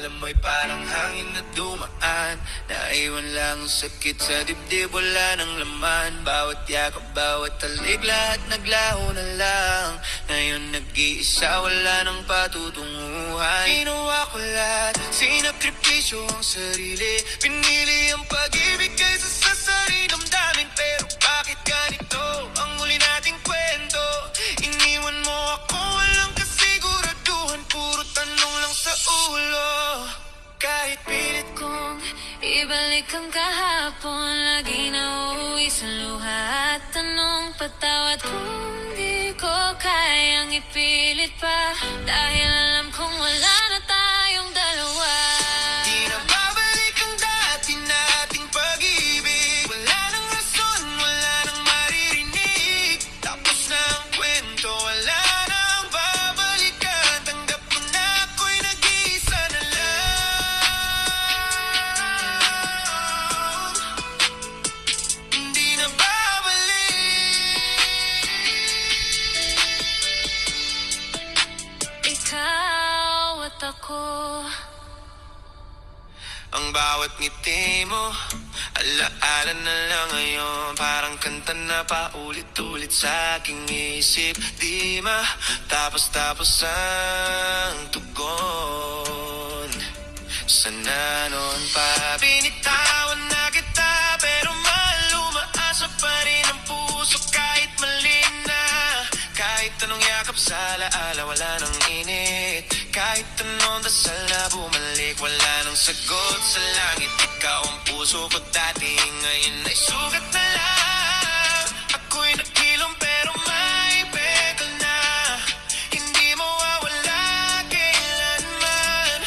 alam mo'y parang hangin na dumaan. Naiwan lang ang sakit sa dibdib, wala nang laman. Bawat yakap, bawat talik, lahat naglaho na lang. Ngayon nag-iisa, wala nang patutunguhan. Ginawa ko lahat, sinakripisyo ang sarili. Pinili ang pag-ibig kaysa sa sarili damdamin. Pero bakit ganito ang huli nating kwento? Iniwan mo ako, walang kasiguraduhan. Puro tanong lang sa ulo. Kahit pilit Kung ibalik ang kahapon, lagi na uuwi sa luha at tanong patawad. Kung di ko kayang ipilit pa, dahil alam kong wala na tayong dalawa. di na babalik ang dati nating pag-ibig. Wala nang rason, wala nang maririnig. Tapos na ang kwento, wala na ang babalikan. Tanggap ko na ako'y nag-iisa na lang. Hindi na babalik. Ikaw at ako, Ang bawat ngiti mo, alaala na lang ngayon. Parang kanta na paulit-ulit sa aking isip. Di matapos-tapos ang tugon. Sana noon pa binitawan na kita, pero malumaasa pa rin ang puso kahit mali na. Kahit anong yakap sa alaala, wala nang init. Kahit anong dasal na bumalik, wala nang sagot sa langit. Ikaw ang puso ko dati, ngayon ay sugat na lang. Ako'y nakilom pero may pegal na. Hindi mawawala kailanman.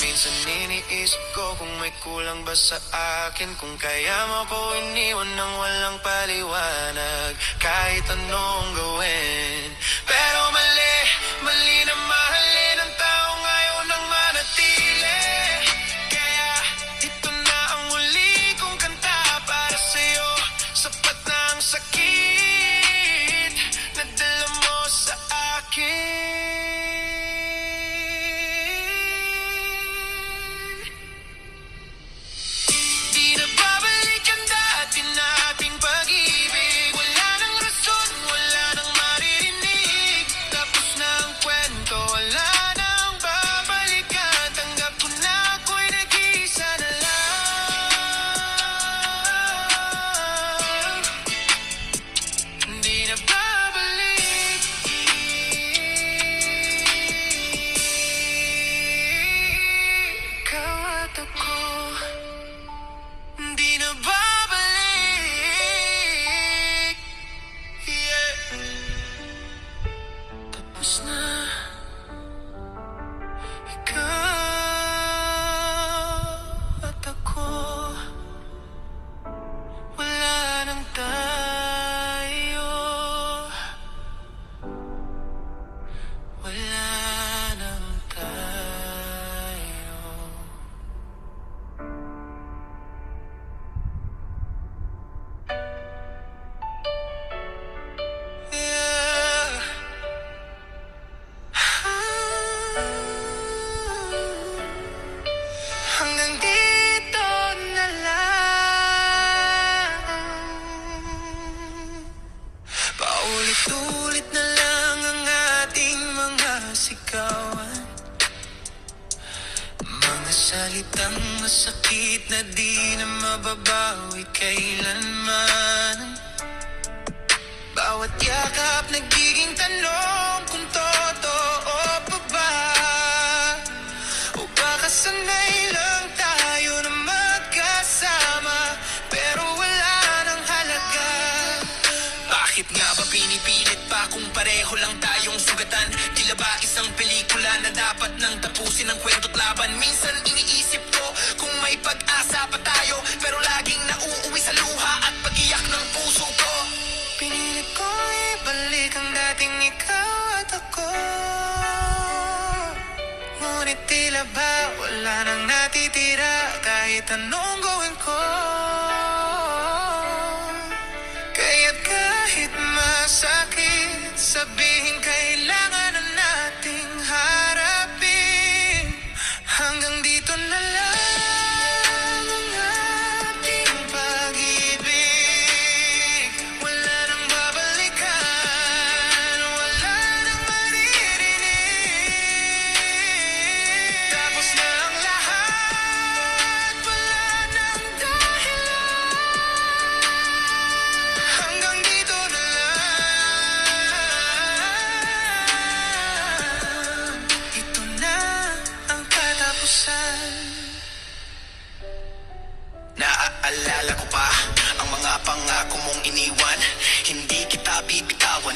Minsan iniisip ko kung may kulang ba sa akin. Kung kaya mo ko iniwan ng walang paliwanag. Kahit anong gawin, pero mali, mali na mahalin ang taong ayaw nang manatili. Kaya ito na ang huli kong kanta para sa'yo. Sapat na ang sakit na dala mo sa akin. Di na babalik ang dati nating pag-ibig. Wala nang rason, wala nang maririnig. Tapos na ang kwento, wala nang babalikan. Tanggap ko na ako'y nag-iisa na lang. Di na babalik. Ikaw at ako, di na babalik. Yeah. Tapos na. Ikaw at ako, wala nang tayo. Wala nang tayo. Yeah. Hanggang dito na lang. Paulit-ulit na lang ang ating mga sigawan. Mga salitang masakit na di na mababawi kailanman. Bawat yakap nagiging tanong kung totoo pa ba, o baka sanay lang tayo na magkasama, pero wala nang halaga. Bakit nga ba pinipilit pa kung pareho lang tayong sugatan? Tila ba isang pelikula na dapat nang tapusin ang kwento't laban? Minsan iniisip ko kung may pag-asa pa tayo, pero laging nauuwi sa luha at pag-iyak ng puso ko. Pinilit ko ibalik ang dating ikaw at ako, ngunit tila ba wala nang natitira kahit anong gawin ko. Kaya't kahit masakit, sabihin kailangan na nating harapin. Hanggang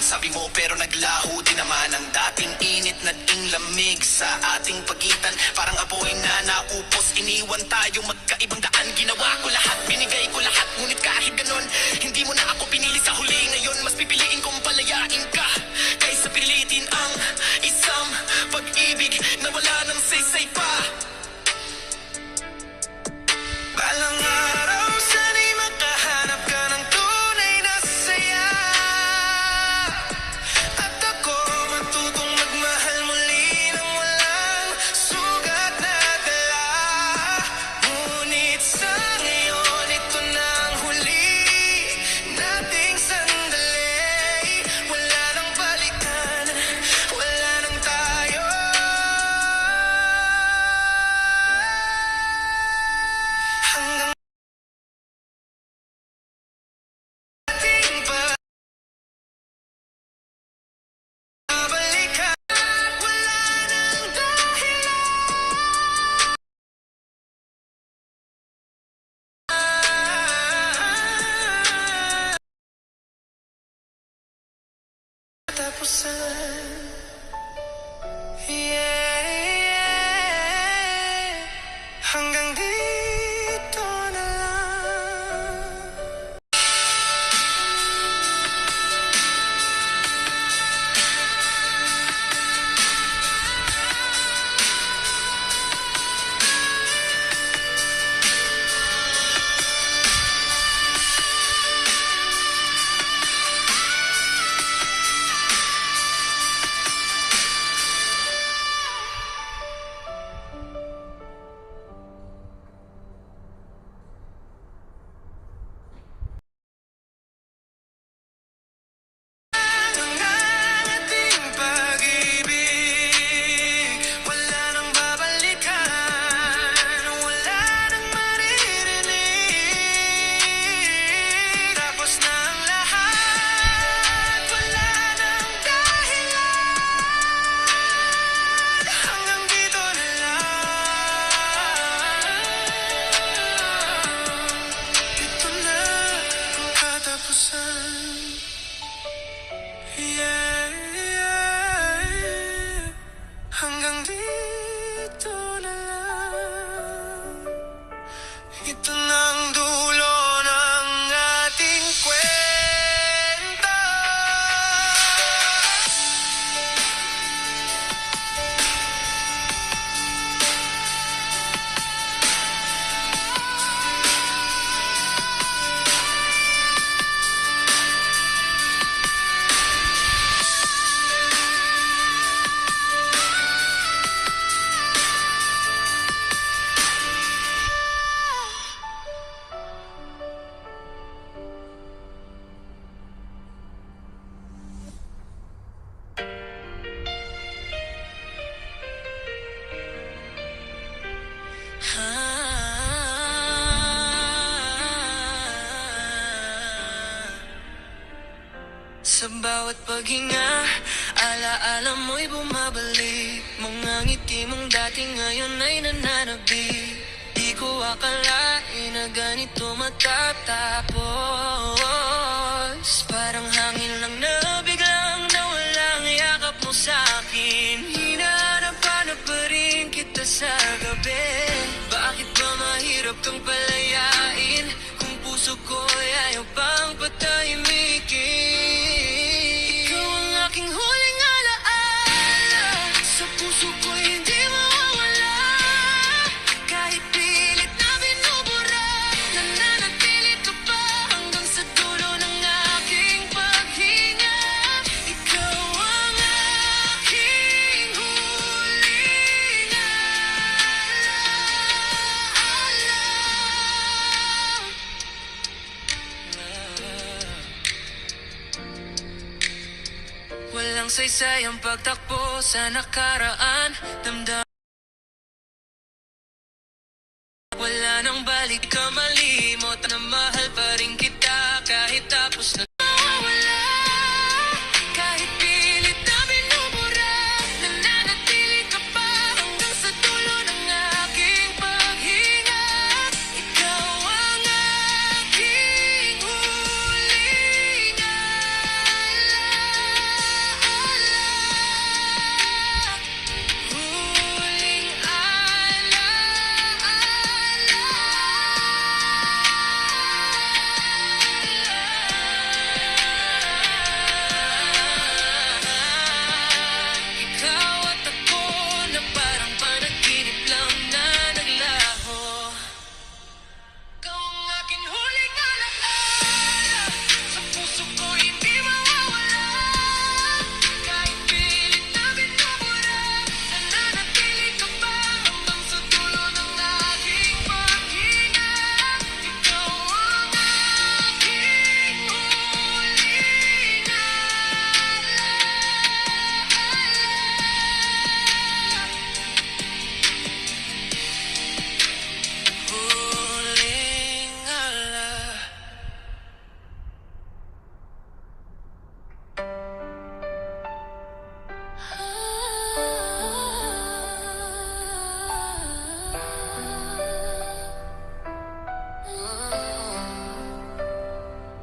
Sabi mo pero naglaho din naman ang dating init. Naging lamig sa ating pagitan, parang apoy na naupos. Iniwan tayo magkaibang daan. Ginawa ko lahat, binigay ko lahat, ngunit kahit ganon hindi mo na ako pinili sa huli. Ngayon mas pipiliin kong palayain ka kaysa pilitin ang isang pag-ibig na wala nang saysay pa. Balang araw sana'y makahanap ka ng tunay na saya, at ako matutong magmahal muli ng walang sugat na dala. Ngunit sa ngayon, ito na ang huli nating sandali. Wala nang balikan, wala nang tayo. Hanggang ating pagbalikan, wala nang dahilan. Tapusan, yeah. Hanggang dito na lang. Ang ating pag-ibig, wala nang babalikan, wala nang maririnig. Tapos na ang lahat, wala nang dahilan. Hanggang dito na lang. Ito na ang katapusan. Yeah, yeah. Hanggang dito na lang. Ito na ang dulo ng ating kwento. Sa bawat paghinga, alaala mo'y bumabalik. Mga ngiti mong dati ngayon ay nananabik. Di ko akalain na ganito matatapos. Parang hangin lang na biglang nawalang yakap mo sa'kin. Hinahanap-hanap pa rin kita sa gabi. Bakit ba mahirap kang palayain kung puso ko'y ayaw pang patahimikin? Ikaw ang aking huling alaala, sa puso ko'y hindi mawawala. Kahit pilit na binubura, nananatili ka pa hanggang sa dulo ng aking paghinga. Ikaw ang aking huling alaala. Walang saysay ang pagtakbo sa nakaraan. Damdam wala nang balik ka, malimot na mahal pa rin kita kahit tapos na wala. Kahit pilit na binubura, nananatili ka pa hanggang sa dulo ng aking paghinga. Ikaw ang aking huling alaala.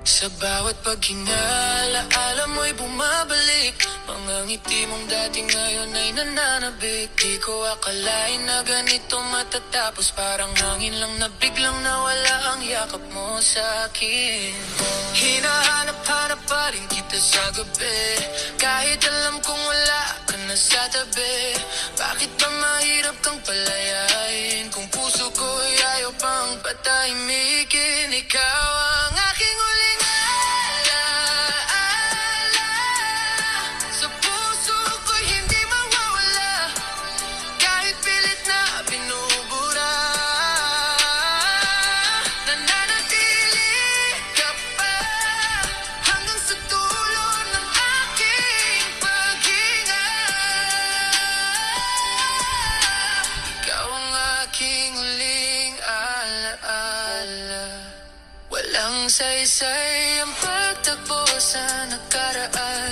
Sa bawat paghinala, alam mo'y bumabalik. Mga ngiti mong dati ngayon ay nananabik. Di ko akalain na ganito matatapos. Parang hangin lang na biglang nawala ang yakap mo sa akin. Hinahanap-hanap pa rin kita sa gabi, kahit alam kong wala ka na sa tabi. Bakit ba mahirap kang palayain kung puso ko'y ayaw pang patahimikin? Ikaw ang aking huling alaala, sa puso ko'y hindi mawawala, kahit pilit na binubura. Nananatili ka pa hanggang sa dulo ng aking paghinga. Ikaw ang aking huling alaala. Walang saysay ang pagtakbo sa nakaraan.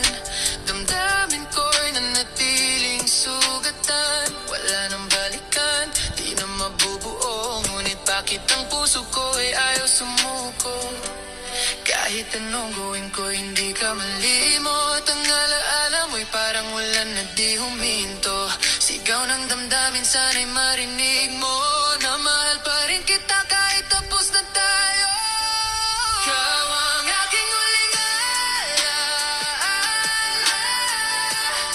Damdamin ko'y nanatiling sugatan. Wala nang balikan, di na mabubuo. Ngunit bakit ang puso ko'y ayaw sumuko? Kahit anong gawin ko, hindi ka malimot. Ang alaala mo'y parang ulan na di huminto. Sigaw ng damdamin, sana'y marinig mo na mahal pa rin kita kahit tapos na tayo. Ikaw ang aking huling alaala,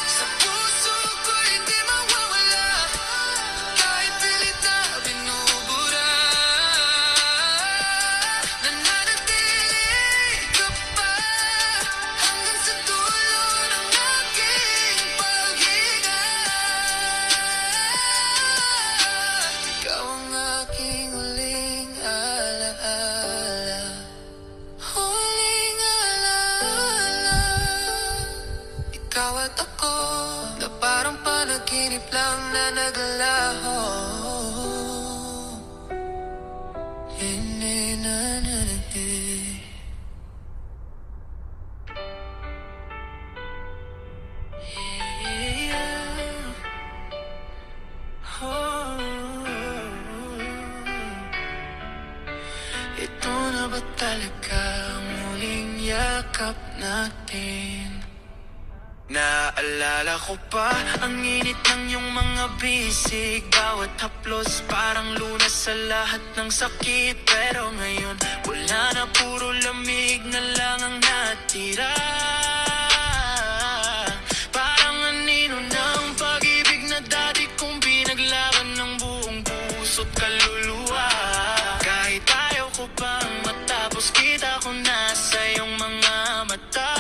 sa puso ko hindi mawawala, kahit pilit na binubura. Nananatili ka pa hanggang sa dulo ng aking paghinga. Ikaw ang aking huling alaala. Huling alaala, ikaw at ako, na parang panaginip lang na naglalaho. Hindi na nananahi. Ito na ba talaga ang muling yakap natin? Naalala ko pa ang init ng iyong mga bisig. Bawat haplos parang lunas sa lahat ng sakit. Pero ngayon wala na, puro lamig na lang ang natira. Parang anino ng pag-ibig na dati kong pinaglaban ng buong puso't kaluluwa. Kahit ayaw ko pang matapos, kita ko na sa iyong mga mata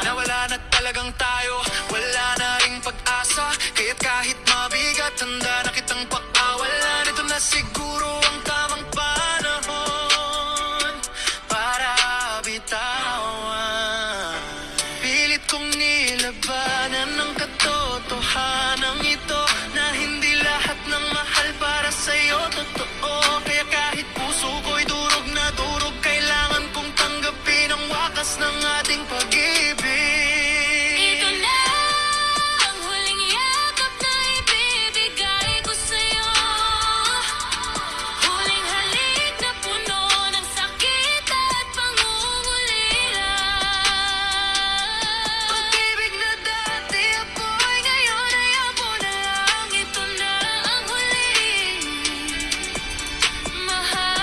na wala na talagang tayo, wala na ring pag-asa. Kaya't kahit mabigat, handa na kitang pakawalan. Ito na siguro ang tamang panahon para bitawan. Pilit kong nilabanan ng katotohanan ito, na hindi lahat ng mahal para sa'yo totoo. Kaya kahit puso ko'y durog na durog, kailangan kong tanggapin ang wakas ng ating pag-ibig. Ito na ang huling yakap na ibibigay ko sa'yo. Huling halik na puno ng sakit at pangungulila. Pag-ibig na dati apoy, ngayon ay abo na lang. Ito na ang huling mahal.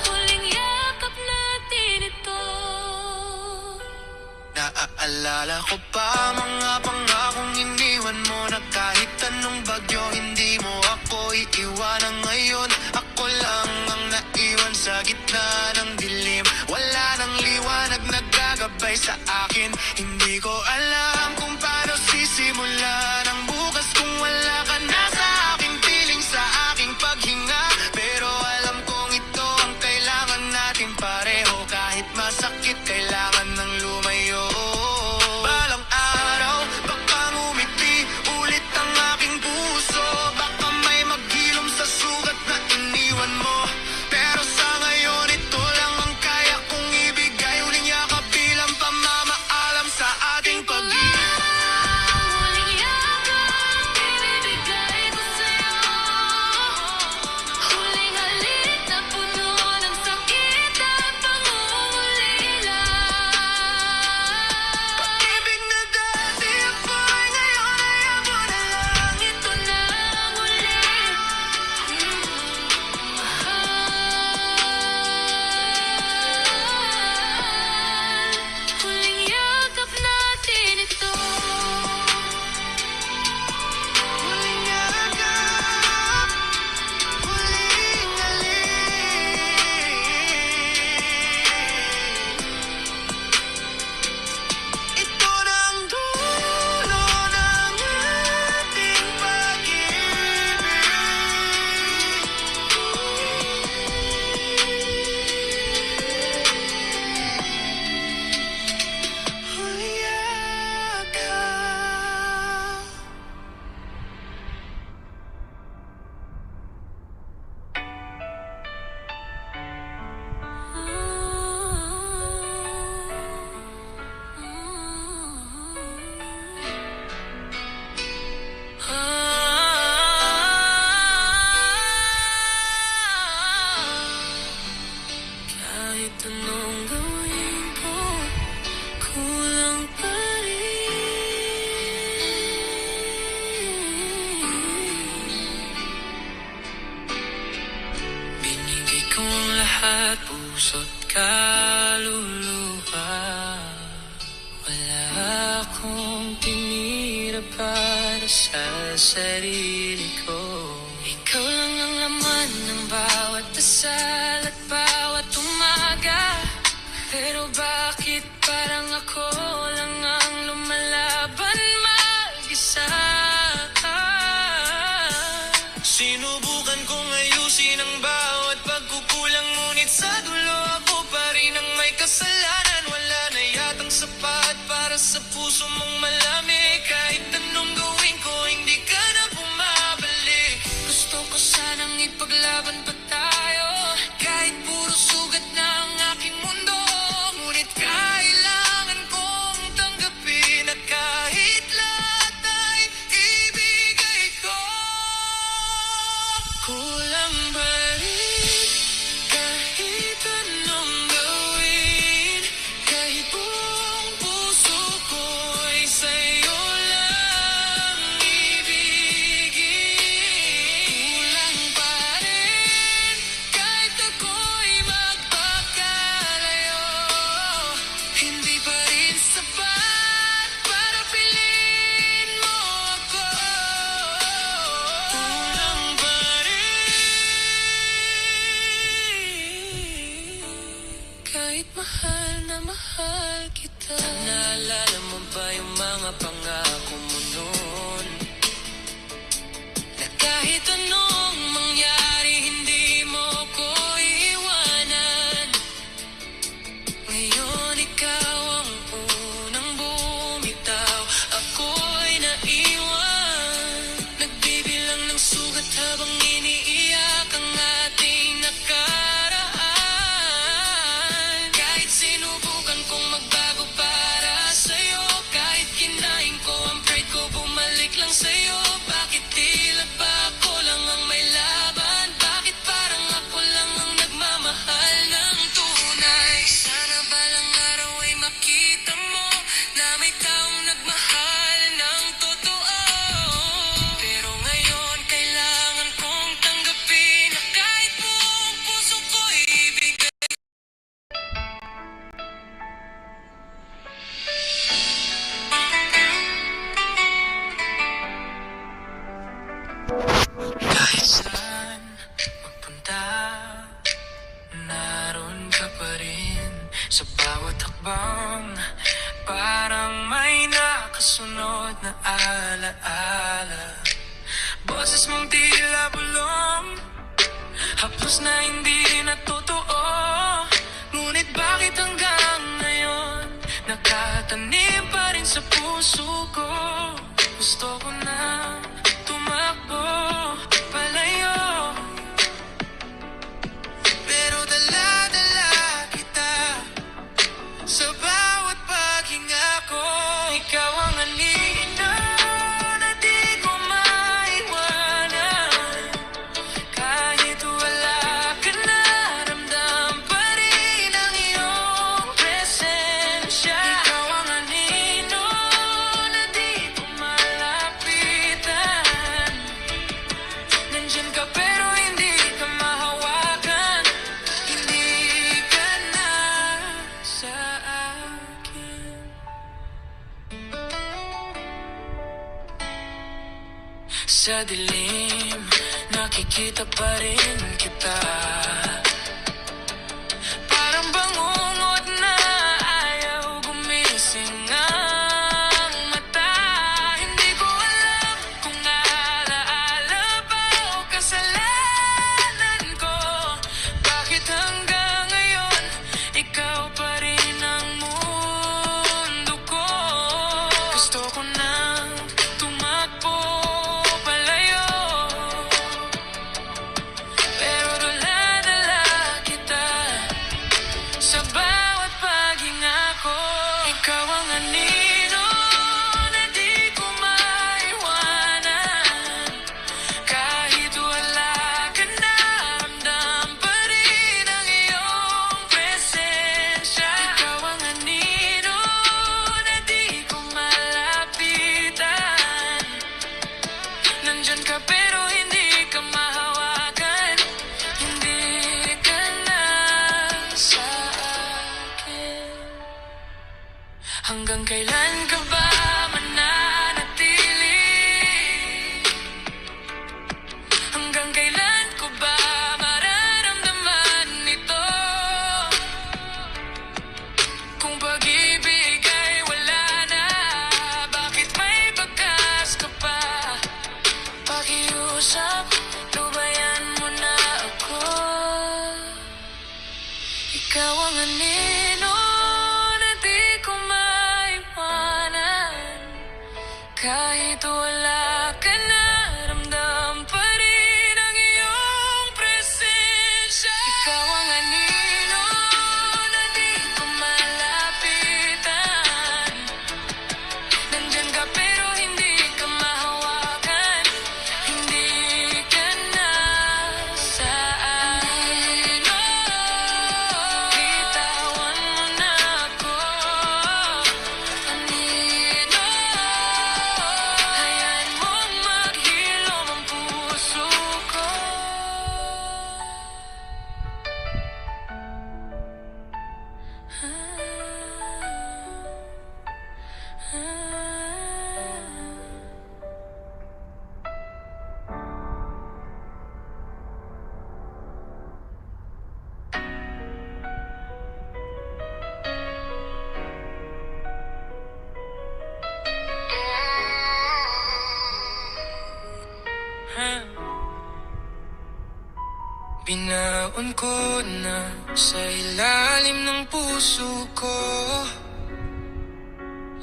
Huling yakap natin ito. Naaalala ko pa mga pangakong iniwan mo, na kahit anong bagyo hindi mo ako iiwanan. Ngayon ako lang ang naiwan sa gitna ng dilim. Wala nang liwanag nagagabay sa akin. Hindi ko alam kung paano sisimulan ang bukas kung wala ka na sa aking piling, sa aking paghinga. Pero alam kong ito ang kailangan natin pareho. Kahit masakit, kailangan ng lumayo. Balang araw, baka ngumiti ulit ang aking puso. Baka may maghilom sa sugat na iniwan mo. Pero sa ngayon, ito lang ang kaya kong ibigay. Huling yakap bilang pamamaalam sa ating pag-ibig. lahat, puso't kaluluwa. Wala akong tinira para sa sarili ko. Ikaw lang ang laman ng bawat dasal at bawat umaga. Pero bakit parang ako lang ang lumalaban mag-isa? Sinubukan kong ayusin ang bawat pagkukulang, ngunit sa dulo ako pa rin ang may kasalanan. Wala na yatang sapat para sa puso mong malamig. Kahit anong gawin ko, hindi ka na bumabalik. Gusto ko sanang ipaglaban pa tayo, kahit puro sugat na ang aking mundo. Ngunit kailangan kong tanggapin na kahit lahat ay ibigay ko. Kulang ba rin kahit anong gawin? Kahit buong puso ko'y sa'yo lang ibigin. Kulang pa rin kahit ako'y magpakalayo. Hindi pa rin sapat para piliin mo ako. Kulang pa rin kahit mahal na mahal kita. Naalala mo ba yung mga pangako mo noon? Na kahit anong mangyari, hindi mo ko iiwanan. Ngayon ikaw ang unang bumitaw, ako'y naiwan. Nagbibilang ng sugat habang iniiyak ang ating nakaraan. Kahit sinubukan kong magbago para sa'yo, kahit kinain ko ang pride ko, bumalik lang sa'yo. Bakit tila ba ako lang ang may laban? Bakit parang ako lang ang nagmamahal ng tunay? Sana balang araw ay makita mo na may taong nagmahal ng totoo. Pero ngayon kailangan kong tanggapin na kahit buong puso ko'y ibigay. Kahit saan magpunta, naroon ka pa rin sa bawat hakbang. Parang may nakasunod na alaala. Boses mong tila bulong, haplos na hindi na totoo. Ngunit bakit hanggang ngayon nakatanim pa rin sa puso ko? Gusto ko na tumakbo palayo, pero dala-dala kita sa bawat paghinga ko. Ikaw ang anino na di ko maiwanan. Kahit wala ka na, ramdam pa rin ang iyong presensya. Ikaw ang anino na di ko malapitan. Nandyan ka pero hindi ka mahawakan. Hindi ka na sa akin. Sa dilim, nakikita pa rin kita. Parang bangungot na ayaw gumising ang mata. Hindi ko alam kung alaala ba o kasalanan ko. Bakit hanggang ngayon ikaw pa rin ang mundo ko? Gusto ko nang tumakbo palayo, pero dala-dala Ikaw ang anino na di ko maiwanan. Kahit wala ka na, ramdam pa rin ang iyong presensya. Ikaw ang anino na di ko malapitan. Nandyan ka pero hindi ka mahawakan. Hindi ka nasaan. Bitawan mo na ako. Anino, hayaan mong maghilom ang puso ko. Binaon ko na sa ilalim ng puso ko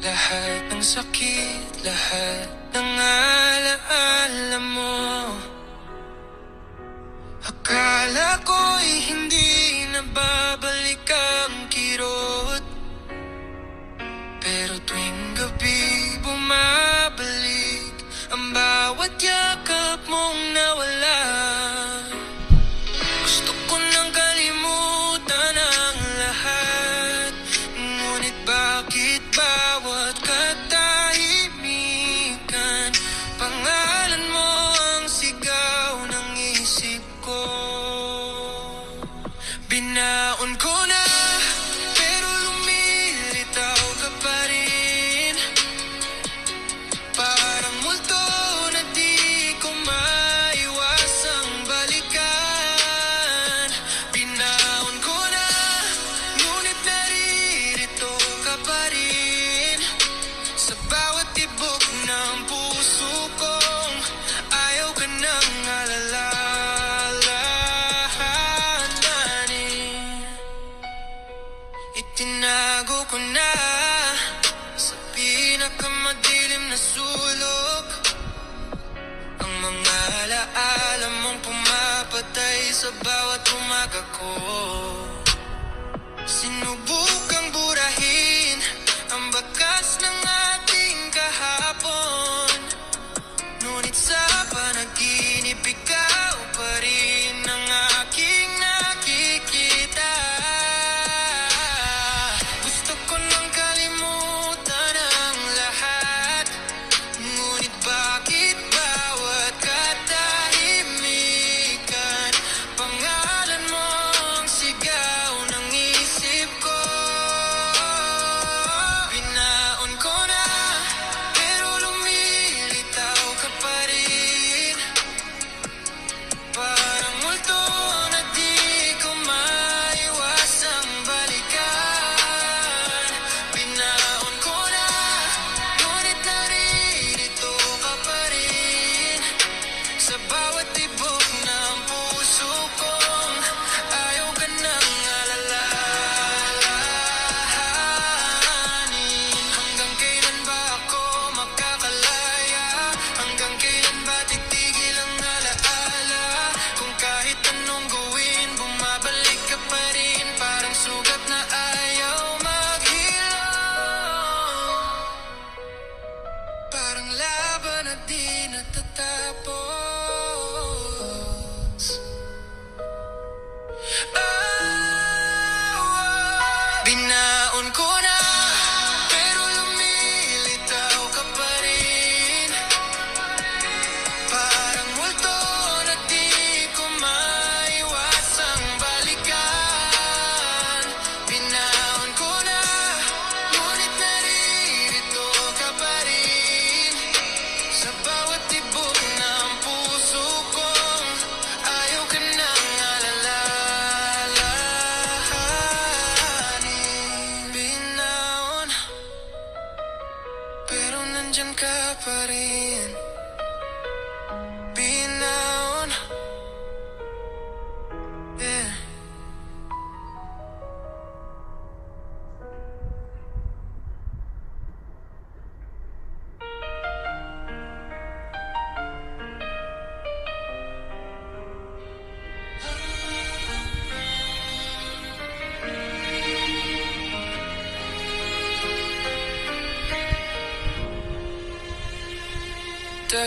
lahat ng sakit, lahat ng alaala mo. Akala ko'y hindi na babalik ang kirot, pero tuwing gabi bumabalik ang bawat yakap mong nawala. Gusto ko nang kalimutan ang lahat, ngunit bakit bawat katahimikan pangalan mo ang sigaw ng isip ko. Binaon ko na pero lumilitaw ka pa rin. Parang multo na di ko maiwasang balikan. Binaon ko na, ngunit naririto ka pa rin. Sa bawat tibok ng puso kong ayaw ka nang alalahanin. Itinago ko na sa pinakamadilim na sulok ang mga alaala mong pumapatay sa bawat umaga ko. Sinubukang burahin ang bakas ng ating kahapon, ngunit sa panaginip ikaw pa rin ang aking nakikita. Gusto ko nang kalimutan ang lahat, ngunit bakit bawat katahimikan pangalan mo ang sigaw ng isip ko.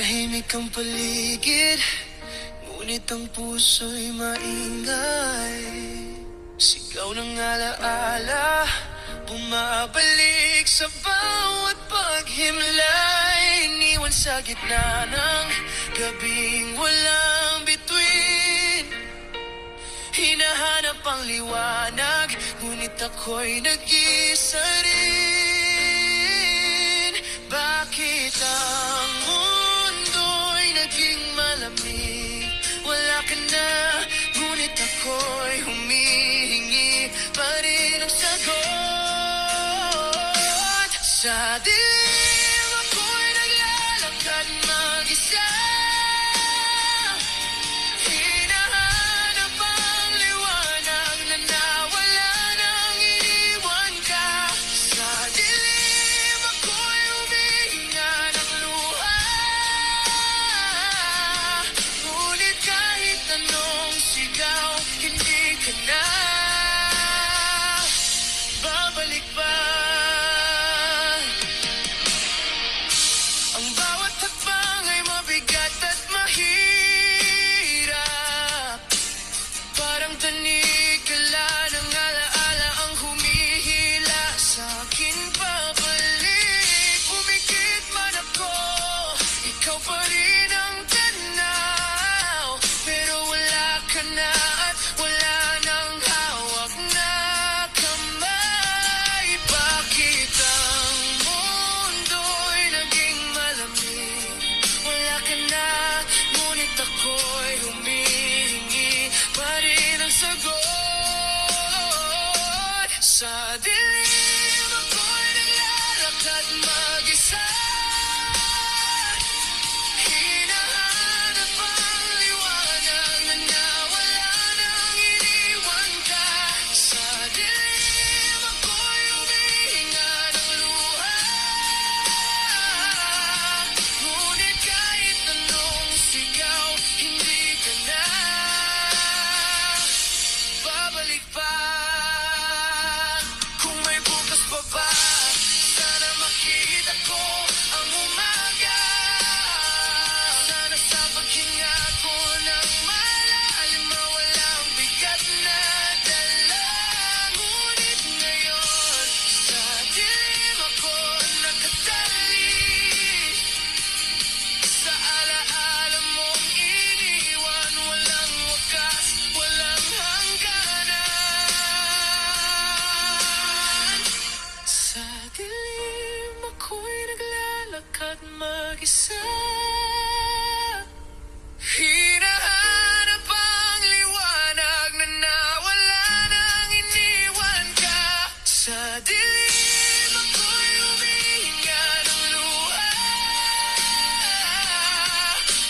Tahimik ang paligid, ngunit ang puso'y maingay. Sigaw ng alaala, bumabalik sa bawat paghimlay. Iniwan sa gitna ng gabing walang bituin. Hinahanap ang liwanag, ngunit ako'y nag-isa rin. Bakit ang mundo'y naging malamig? Wala ka na, ngunit ako'y humihingi pa rin ng sagot. Sa dilim ako'y naglalakad mag-isa. Hinahanap ang liwanag na nawala nang iniwan ka. Sa dilim ako'y humihinga ng luha. Ngunit kahit anong sigaw, hindi ka na babalik pa. Ang bawat hakbang ay mabigat at mahirap. Parang tanikala ng alaala ang humihila sa akin pabalik. Pumikit man ako, ikaw pa rin ang tanaw. Pero wala ka na at wala nang hawak na kamay. Bakit ang mundo'y naging malamig? Wala ka na, ngunit ako'y humihingi pa rin ang sagot. Sa dilim ako'y naglalakad mag-isa. Hinahanap ang liwanag na nawala nang iniwan ka. Sa dilim ako'y humihinga ng luha. Ngunit kahit anong sigaw, hindi ka na babalik pa. Kung may bukas pa ba, sana makita ko ang umaga. Sana sa paghinga ko ng malalim mawala ang bigat na dala. Ngunit ngayon, sa dilim ako nakatali. Sa alaala mong iniwan, walang wakas, walang hangganan. Sa dilim ako'y naglalakad mag-isa. Hinahanap ang liwanag na nawala nang iniwan ka. Sa dilim ako'y humihinga ng luha.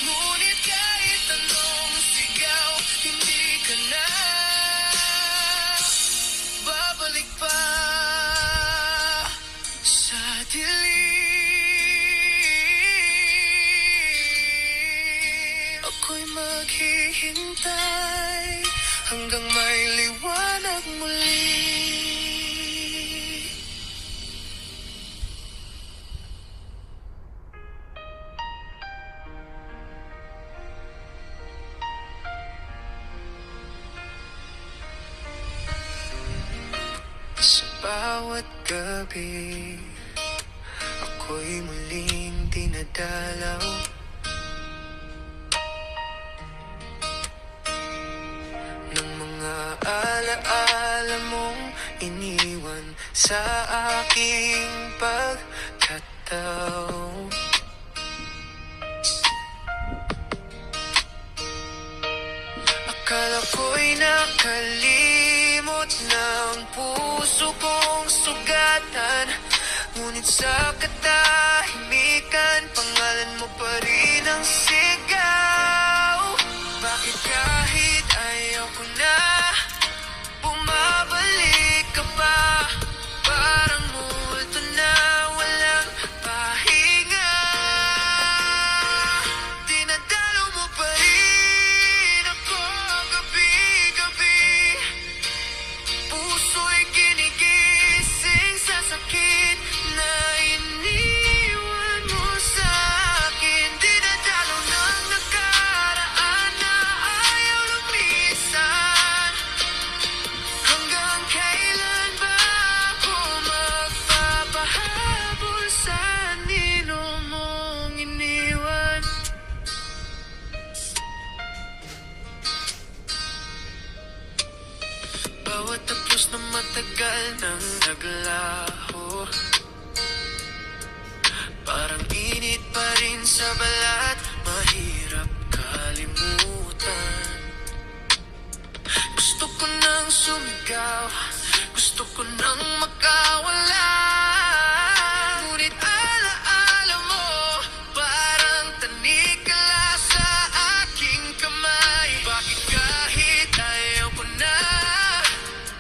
Ngunit kahit anong sigaw, hindi ka na babalik pa. Sa dilim ako'y maghihintay hanggang may liwanag muli. Sa bawat gabi, ako'y muling dinadalaw. Ng mga alaala mong iniwan sa aking pagkatao. Akala ko'y nakalimot ng puso kong sugatan. Ngunit sa katahimikan, pangalan mo pa rin ang sigaw. Bakit kahit ayaw ko na, bumabalik ka pa? Parang multo na walang pahinga. Dinadalaw mo pa rin ako gabi-gabi. Puso'y ginigising sa sakit na iniwan mo sa akin. Dinadalaw matagal nang naglaho. Parang init pa rin sa balat, mahirap kalimutan. Gusto ko nang sumigaw, gusto ko nang makawala. Ngunit alaala mo, parang tanikala sa aking kamay. Bakit kahit ayaw ko na,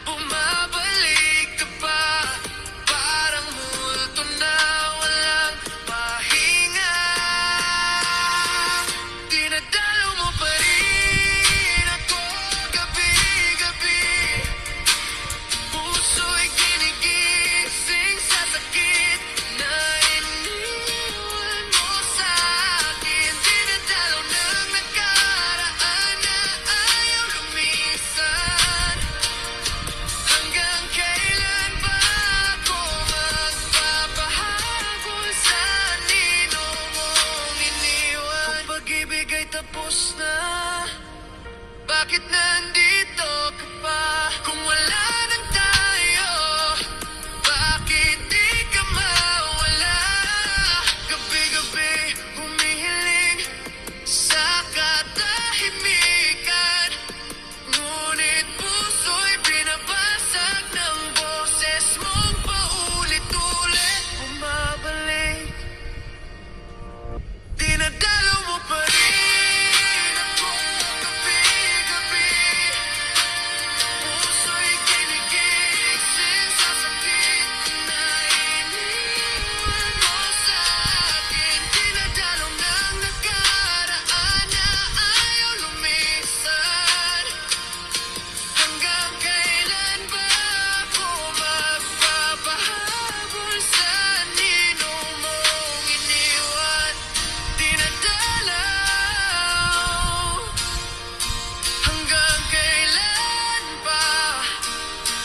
bumabalik ka pa? Parang multo na walang pahinga. Dinadalo mo pa rin ako gabi-gabi. Puso'y ginigising sa sakit na iniwan mo sa akin. Dinadalo ng nakaraan na ayaw lumisan. Hanggang kailan ba ako magpapahabol sa nino mong iniwan? Kung pag-ibig ay tapos na, bakit nandito ka pa? Kung wala nang tayo, bakit di ka mawala? Gabi-gabi humihiling sa katahimikan, ngunit puso'y binabasag ng boses mong paulit-ulit bumabalik. Dinadalo mo pa rin ako gabi-gabi. Puso'y ginigising sa sakit na iniwan mo sa akin. Dinadalo ng nakaraan na ayaw lumisan. Hanggang kailan ba ako magpapahabol sa nino mong iniwan? Dinadalaw. Hanggang kailan ba?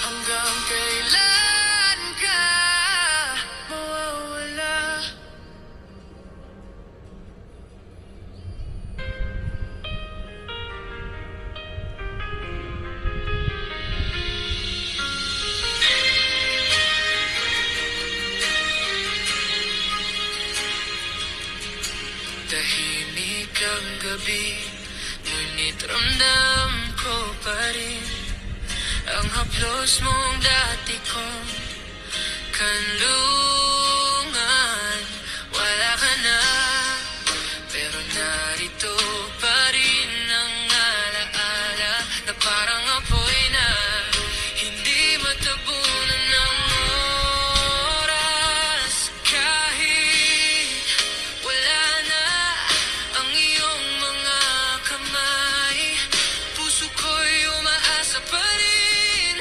Hanggang kailan ka mawawala? Tahimik ang gabi, ngunit ramdam ko pa rin ang haplos mong dati kong kanlungan. Wala ka na, pero narito pa rin ang alaala na parang apoy na hindi matabunan ng oras. Kahit wala na ang iyong mga kamay, puso ko'y umaasa pa rin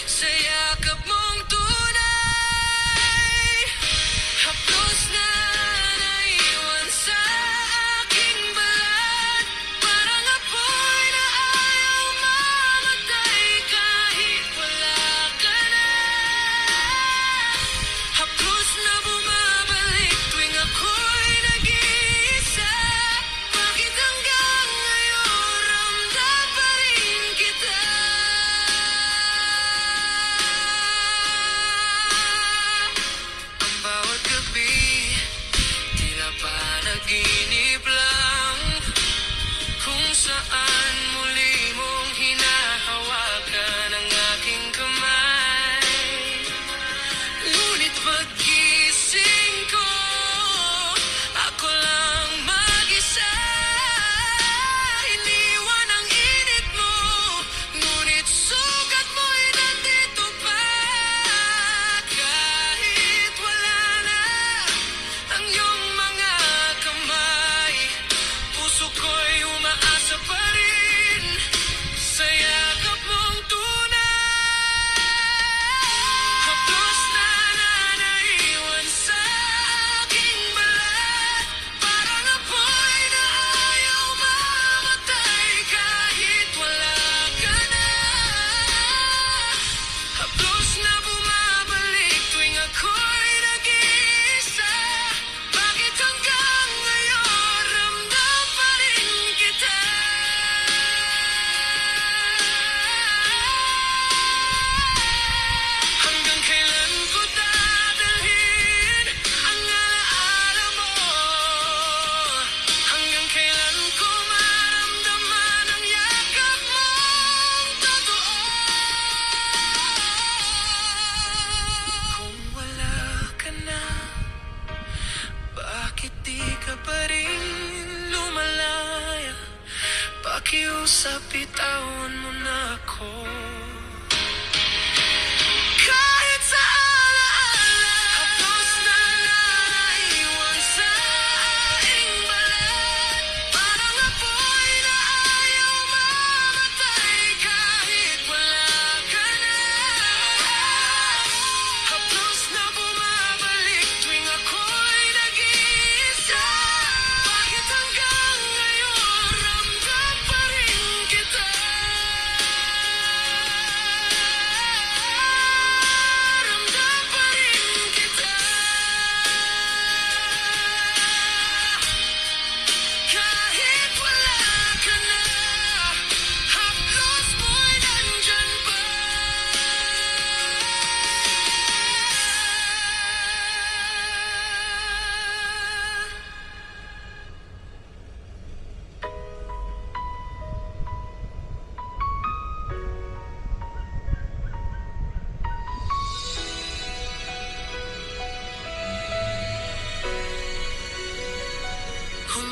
sa yakap mong tunay. Haplos na naiwan sa aking balat, parang apoy na ayaw mamatay kahit wala ka na. Haplos na bumabalik tuwing ako'y nag-iisa. Bakit hanggang ngayon ramdam pa rin kita?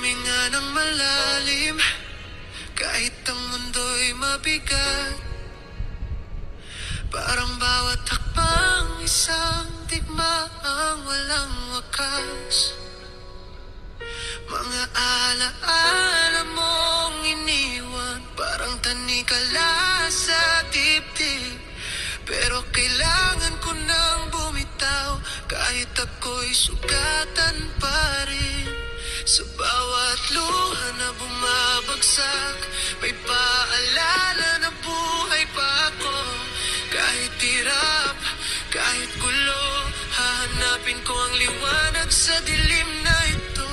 huminga ng malalim kahit ang mundo'y mabigat. Parang bawat hakbang isang digmaang walang wakas. Mga alaala mong iniwan parang tanikala sa dibdib. Pero kailangan ko nang bumitaw kahit ako'y sugatan pa rin. Sa bawat luha na bumabagsak, may paalala na buhay pa ako. Kahit hirap, kahit gulo, hahanapin ko ang liwanag sa dilim na ito.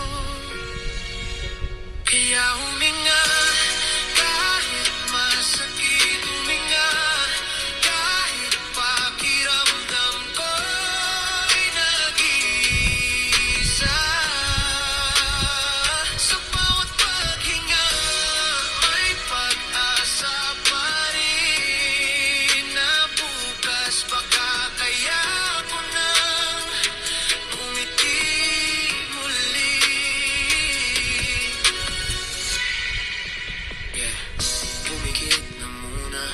Kaya huminga, kahit masakit huminga, kahit pakiramdam ko'y nag-iisa. Sa bawat paghinga, may pag-asa pa rin na bukas baka kaya ko nang umiti muli. Yeah, pumikit na muna,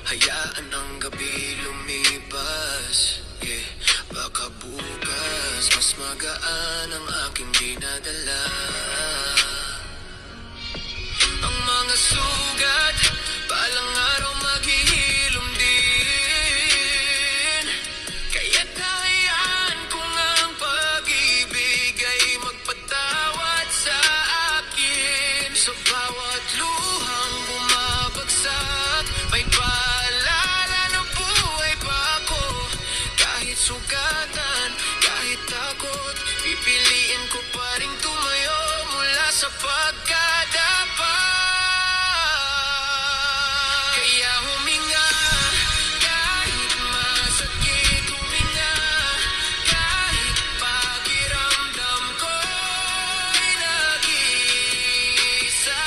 hayaan ang gabi lumipas. Yeah, baka bukas mas magaan ang aking dinadala. Ang mga sugat, balang araw maghihilom din. Kaya't hayaan ko ngang pag-ibig ay magpatawad sa akin. Sa bawat luhang bumabagsak, may paalala na buhay pa ako. Kahit sugatan, kahit takot, pipiliin ko pa rin tumayo mula sa pagkadapa. Kaya huminga, kahit masakit huminga, kahit pakiramdam ko'y nag-iisa.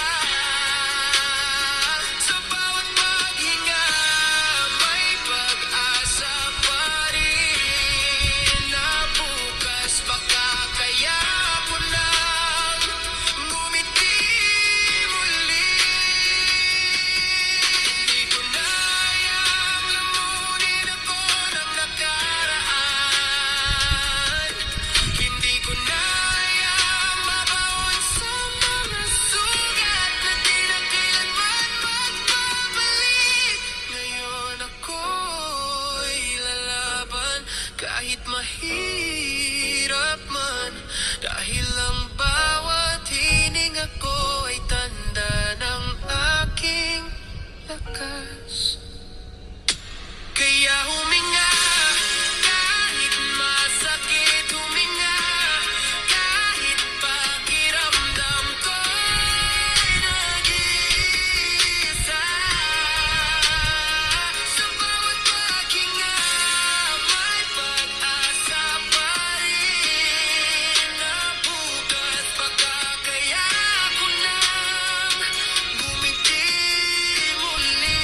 Sa bawat paghinga, may pag-asa pa rin na bukas baka kaya ko nang ngumiti muli. Hindi ko nayang lamunin ako ng nakaraan. Hindi ko nayang mabaon sa mga sugat na di na kailanman magbabalik. Ngayon ako'y lalaban kahit mahirap man, dahil ang bawat hininga ko ay tanda ng aking lakas. Kaya huminga, kahit masakit huminga, kahit pakiramdam ko'y nag-iisa. Sa bawat paghinga, may pag-asa pa rin na bukas baka kaya ko nang ngumiti muli.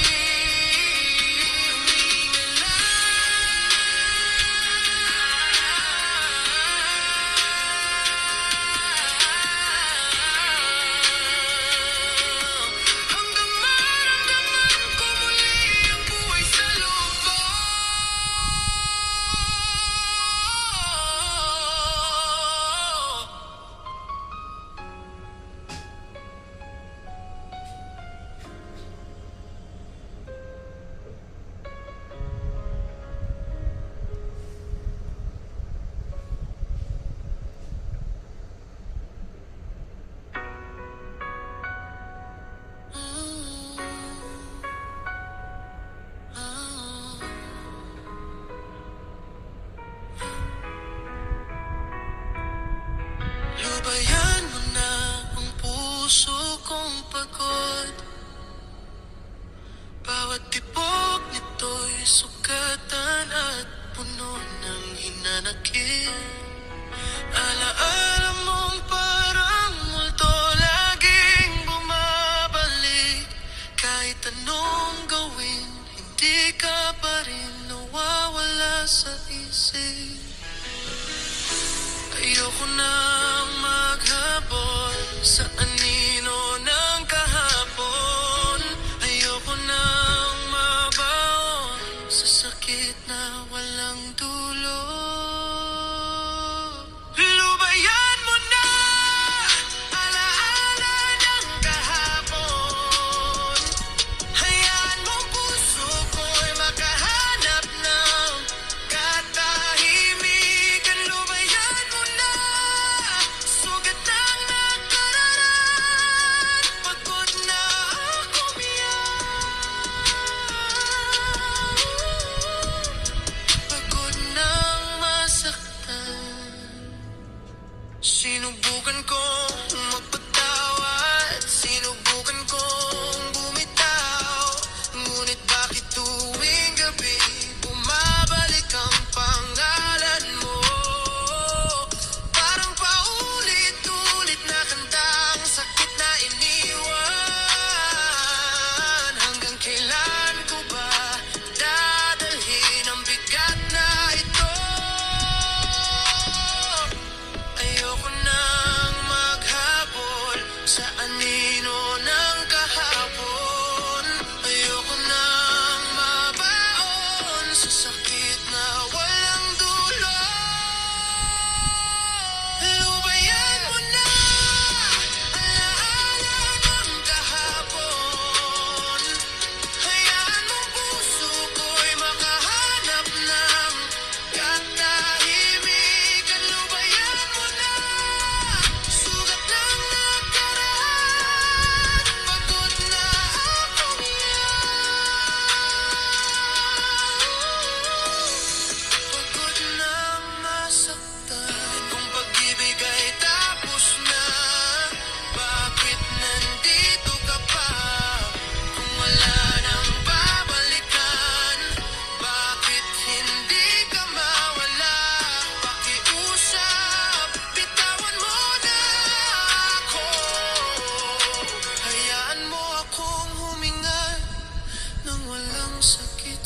Hanggang maramdaman ko muli ang buhay sa loob ko. Lubayan mo na ang puso kong pagod. Bawat tibok nito'y sugatan at puno ng hinanakit. Alaala mong parang multo laging bumabalik. Kahit anong gawin, hindi ka pa rin nawawala sa isip. Ayoko nang maghabol sa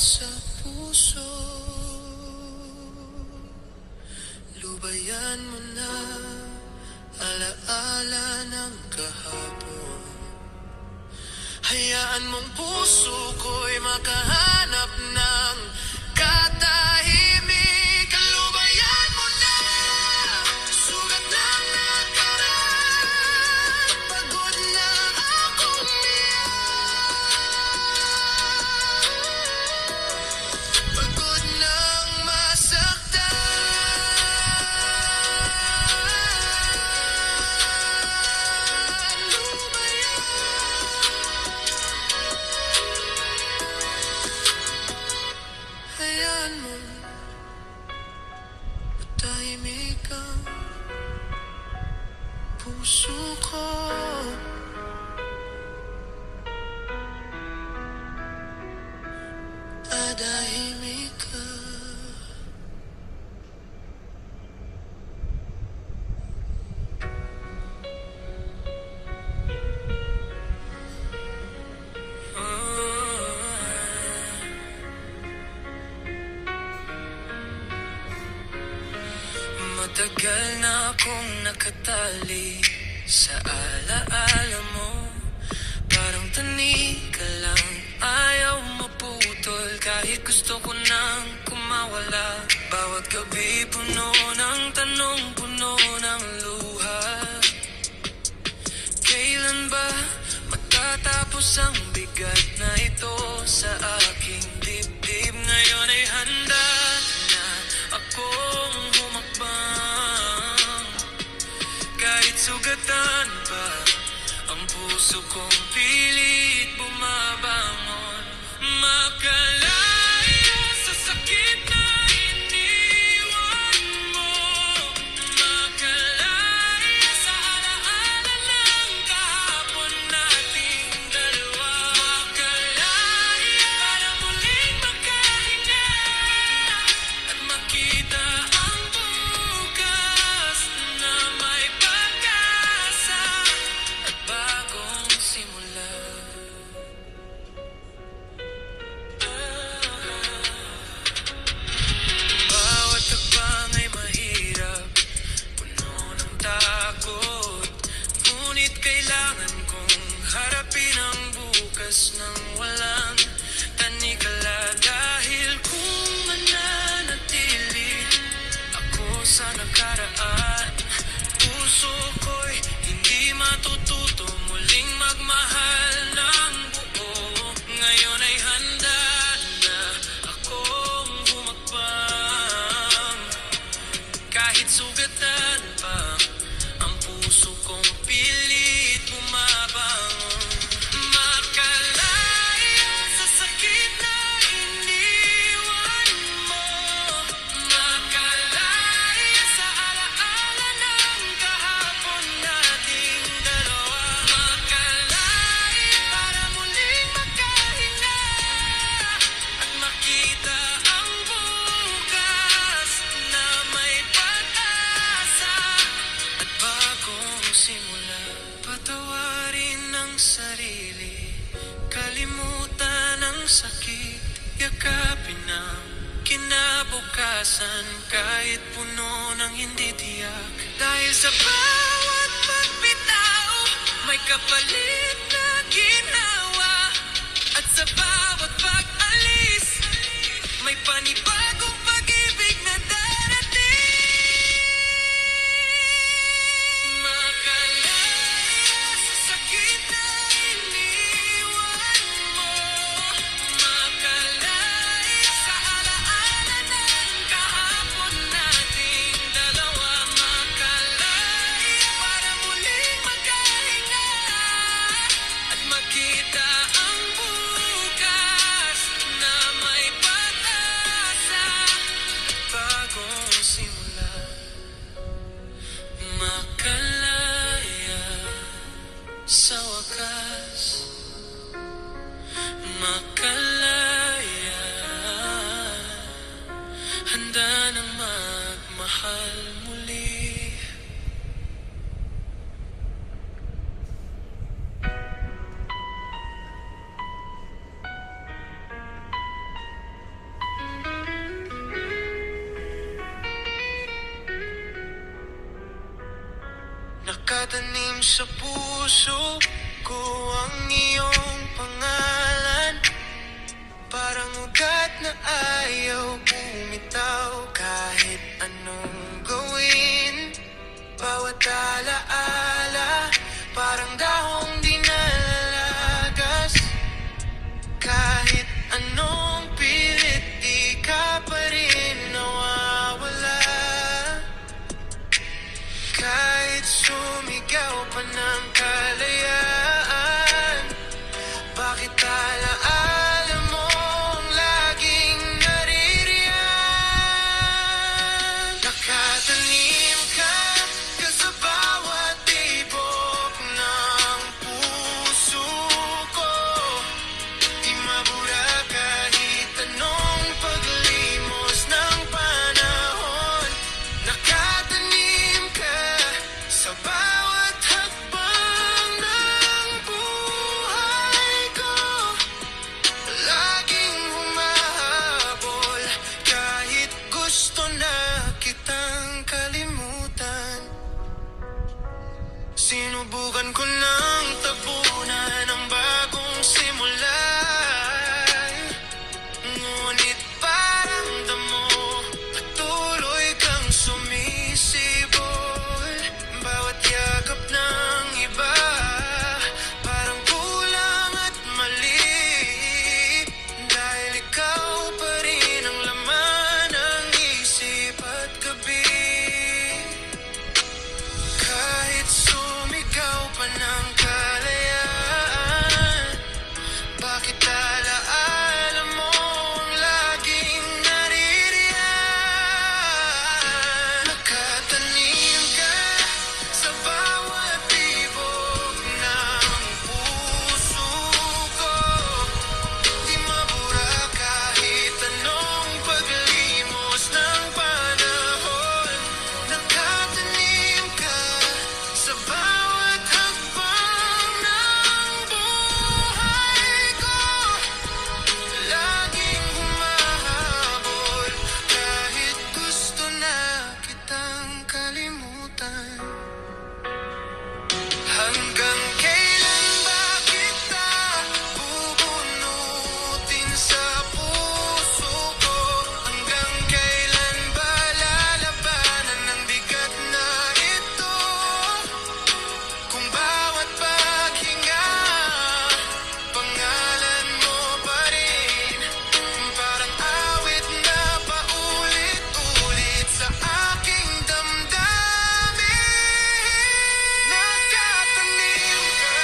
sa puso. Lubayan mo na alaala ng kahapon. Hayaan mong puso ko'y makahanap ng katahimikan. Lubayan mo na sugat ng nakaraan. Pagod na akong umiyak, pagod nang masaktan. Lubayan, hayaan mo matahimik ang puso ko. Tatahimik ka. Matagal na akong nakatali sa alaala mo. Parang tani ka lang, ayaw maputol. Kahit gusto ko nang kumawala. Bawat gabi puno ng tanong, puno ng luha. Kailan ba matatapos ang bigat na ito sa aking dibdib? Ngayon ay handa na akong humakbang. Kahit sugatan pa ang puso kong pilit bumabangon. Makalaya sa sakit na iniwan mo. Makalaya sa alaala ng kahapon nating dalawa. Makalaya para muling makahinga at makita ang bukas na may pag-asa at bagong simula. Bawat hakbang ay mahirap, puno ng takot. Ngunit kailangan kong harapin ang bukas ng walang tanikala. Dahil kung mananatili ako sa nakaraan, puso ko'y hindi matututo muling magmahal ng buo. Ngayon ay handa na akong humakbang. Kahit sugatan pa ang puso kong pilit bumabangon. Makalaya sa sakit na iniwan mo. Makalaya sa alaala ng kahapon nating dalawa. Makalaya para muling makahinga at makita ang bukas na may pag-asa at bagong simula. Patawarin ang sarili, kalimutan ang sakit, yakapin ang kinabukasan kahit puno ng hindi tiyak. Dahil sa bawat pagbitaw may kapalit na ginawa, at sa bawat pag-alis may panibagong pag-ibig na darating. Makalaya sa sakit na iniwan mo. Makalaya sa alaala ng kahapon nating dalawa. Makalaya para muling makahinga Nakatanim sa puso ko ang iyong pangalan. Parang ugat na ayaw bumitaw kahit anong gawin. Bawat alaala, parang dahong di nalalagas. Kahit anong pilit, di ka pa rin nawawala. Kahit sumigaw pa ng kalayaan, bakit alaala mong laging naririyan? Nakatanim ka sa bawat tibok ng puso ko. Di mabura kahit anong paglimos ng panahon. Nakatanim ka sa bawat hakbang ng buhay ko. Laging humahabol kahit gusto na kitang kalimutan. Sinubukan ko ng tabunan ang bagong simulan, ngunit parang damo, patuloy kang sumisibol. Bawat yakap ng iba, parang kulang at mali, dahil ikaw pa rin ang laman ng isip at gabi. Kahit sumigaw pa ng kalayaan, bakit alaala mo ang laging naririyan? Nakatanim ka sa bawat tibok ng puso ko. Di mabura kahit anong paglimos ng panahon. Nakatanim ka sa bawat hakbang ng buhay ko. Laging humahabol kahit gusto na kitang kalimutan. Hanggang kailan ba kita bubunutin sa puso ko? Hanggang kailan ba lalabanan ng bigat na ito? Kung bawat paghinga, pangalan mo pa rin, parang awit na paulit-ulit sa aking damdamin. Nakatanim ka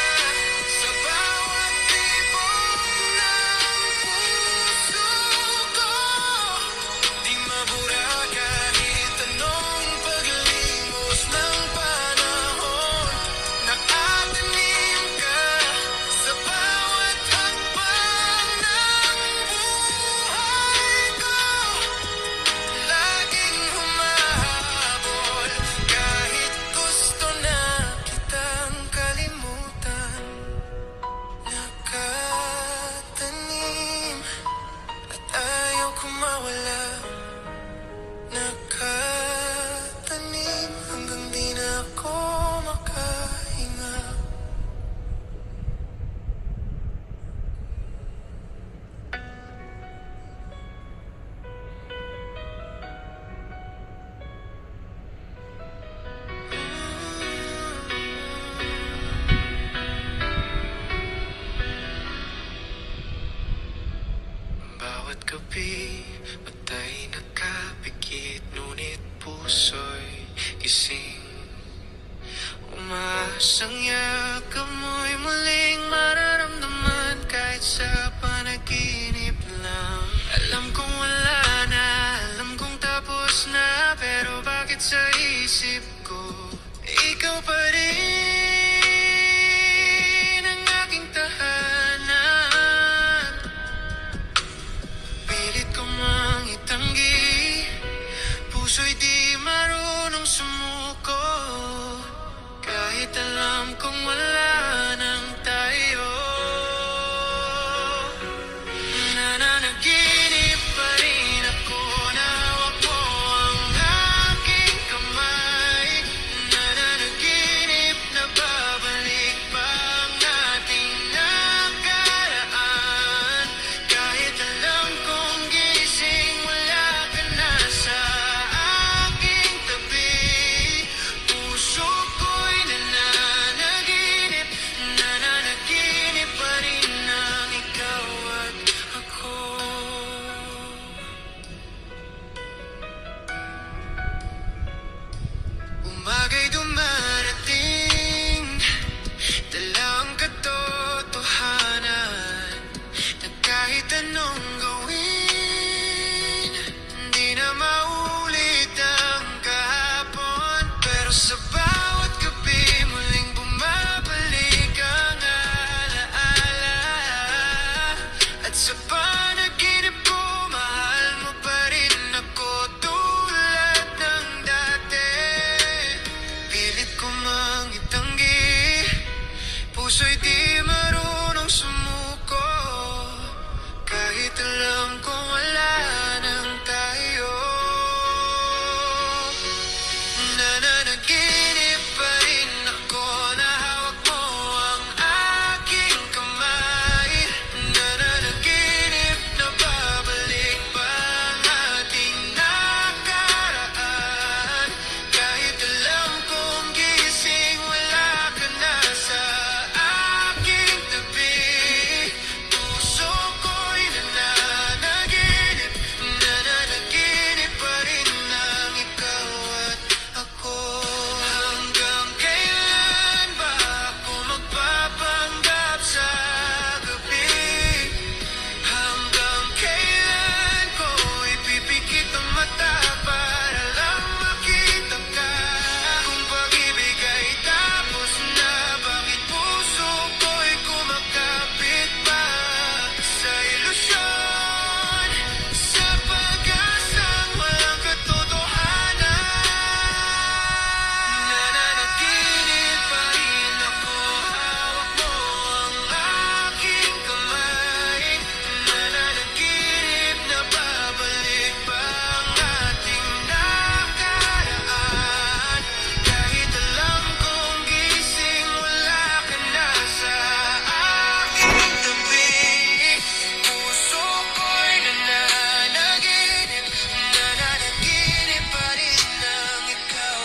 sa bawat tibok ng puso ko. Di mabura kahit anong paglimos ng panahon. Nakatanim ka sa bawat hakbang ng buhay ko. Laging humahabol kahit gusto na kitang kalimutan. Nakatanim at ayaw ko mawala. Nakatanim hanggang di na ako makahinga. Bawat gabi, matay nakapikit, ngunit puso'y gising. Umaasang yakap mo'y muling mararamdaman kahit sa panaginip lang. Alam kong wala na, alam kong tapos na, pero bakit sa isip ko ikaw pa rin?